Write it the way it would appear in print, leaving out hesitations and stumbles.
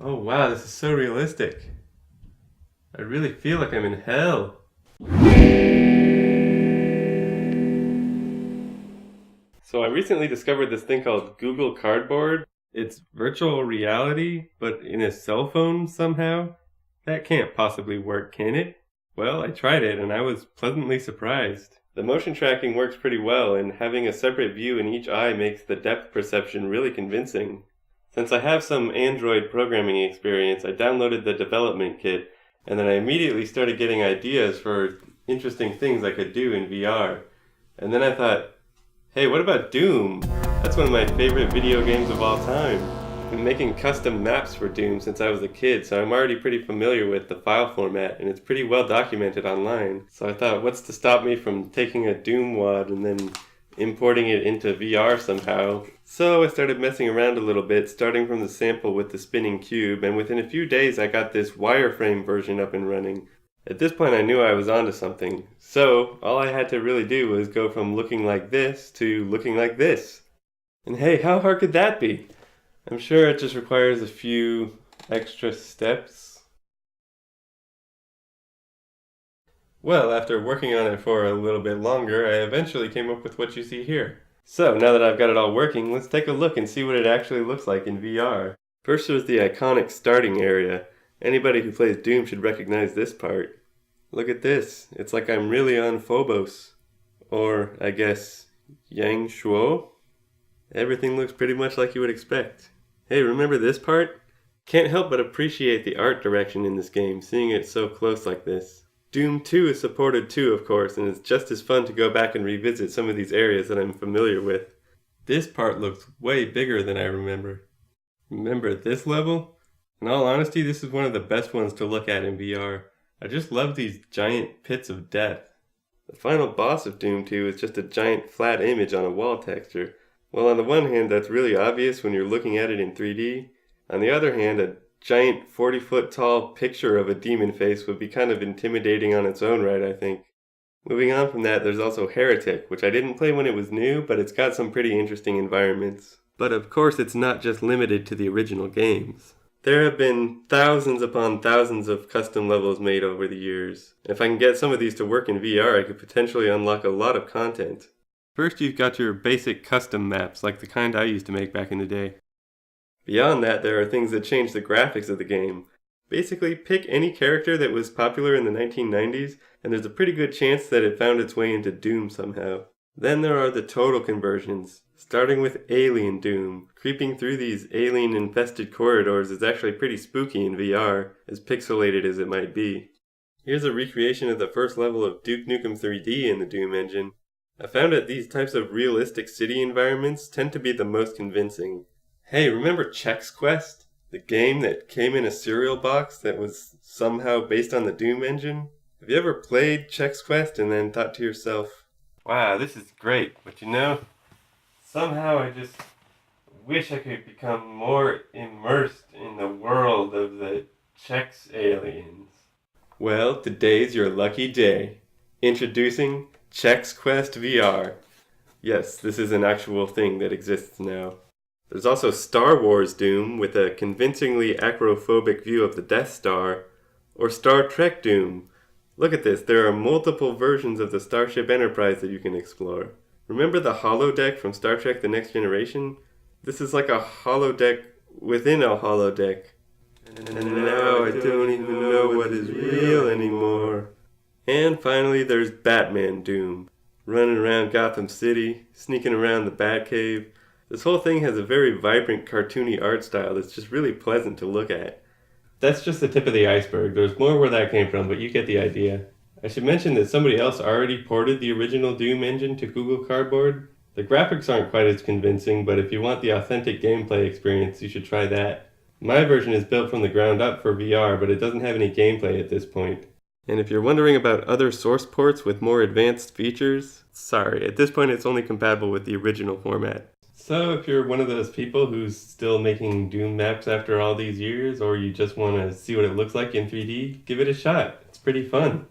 Oh wow, this is so realistic. I really feel like I'm in hell. So I recently discovered this thing called Google Cardboard. It's virtual reality, but in a cell phone somehow. That can't possibly work, can it? Well, I tried it and I was pleasantly surprised. The motion tracking works pretty well, and having a separate view in each eye makes the depth perception really convincing. Since I have some Android programming experience, I downloaded the development kit, and then I immediately started getting ideas for interesting things I could do in VR. And then I thought, hey, what about Doom? That's one of my favorite video games of all time. I've been making custom maps for Doom since I was a kid, so I'm already pretty familiar with the file format, and it's pretty well documented online. So I thought, what's to stop me from taking a Doom wad and then importing it into VR somehow? So I started messing around a little bit, starting from the sample with the spinning cube, and within a few days I got this wireframe version up and running. At this point I knew I was onto something, so all I had to really do was go from looking like this to looking like this. And hey, how hard could that be? I'm sure it just requires a few extra steps. Well, after working on it for a little bit longer, I eventually came up with what you see here. So, now that I've got it all working, let's take a look and see what it actually looks like in VR. First there's the iconic starting area. Anybody who plays Doom should recognize this part. Look at this. It's like I'm really on Phobos. Or, I guess, Yang Shuo? Everything looks pretty much like you would expect. Hey, remember this part? Can't help but appreciate the art direction in this game, seeing it so close like this. Doom 2 is supported too, of course, and it's just as fun to go back and revisit some of these areas that I'm familiar with. This part looks way bigger than I remember. Remember this level? In all honesty, this is one of the best ones to look at in VR. I just love these giant pits of death. The final boss of Doom 2 is just a giant flat image on a wall texture. Well, on the one hand, that's really obvious when you're looking at it in 3D. On the other hand, a giant 40-foot tall picture of a demon face would be kind of intimidating on its own right, I think. Moving on from that, there's also Heretic, which I didn't play when it was new, but it's got some pretty interesting environments. But of course, it's not just limited to the original games. There have been thousands upon thousands of custom levels made over the years. If I can get some of these to work in VR, I could potentially unlock a lot of content. First, you've got your basic custom maps, like the kind I used to make back in the day. Beyond that, there are things that change the graphics of the game. Basically, pick any character that was popular in the 1990s, and there's a pretty good chance that it found its way into Doom somehow. Then there are the total conversions, starting with Alien Doom. Creeping through these alien-infested corridors is actually pretty spooky in VR, as pixelated as it might be. Here's a recreation of the first level of Duke Nukem 3D in the Doom engine. I found that these types of realistic city environments tend to be the most convincing. Hey, remember Chex Quest? The game that came in a cereal box that was somehow based on the Doom engine? Have you ever played Chex Quest and then thought to yourself, wow, this is great, but you know, somehow I just wish I could become more immersed in the world of the Chex aliens. Well, today's your lucky day. Introducing Chex Quest VR. Yes, this is an actual thing that exists now. There's also Star Wars Doom with a convincingly acrophobic view of the Death Star, or Star Trek Doom. Look at this, there are multiple versions of the Starship Enterprise that you can explore. Remember the holodeck from Star Trek The Next Generation? This is like a holodeck within a holodeck. And now I don't even know what is real anymore. And finally there's Batman Doom. Running around Gotham City, sneaking around the Batcave. This whole thing has a very vibrant cartoony art style that's just really pleasant to look at. That's just the tip of the iceberg. There's more where that came from, but you get the idea. I should mention that somebody else already ported the original Doom engine to Google Cardboard. The graphics aren't quite as convincing, but if you want the authentic gameplay experience, you should try that. My version is built from the ground up for VR, but it doesn't have any gameplay at this point. And if you're wondering about other source ports with more advanced features, sorry, at this point it's only compatible with the original format. So if you're one of those people who's still making Doom maps after all these years, or you just want to see what it looks like in 3D, give it a shot. It's pretty fun.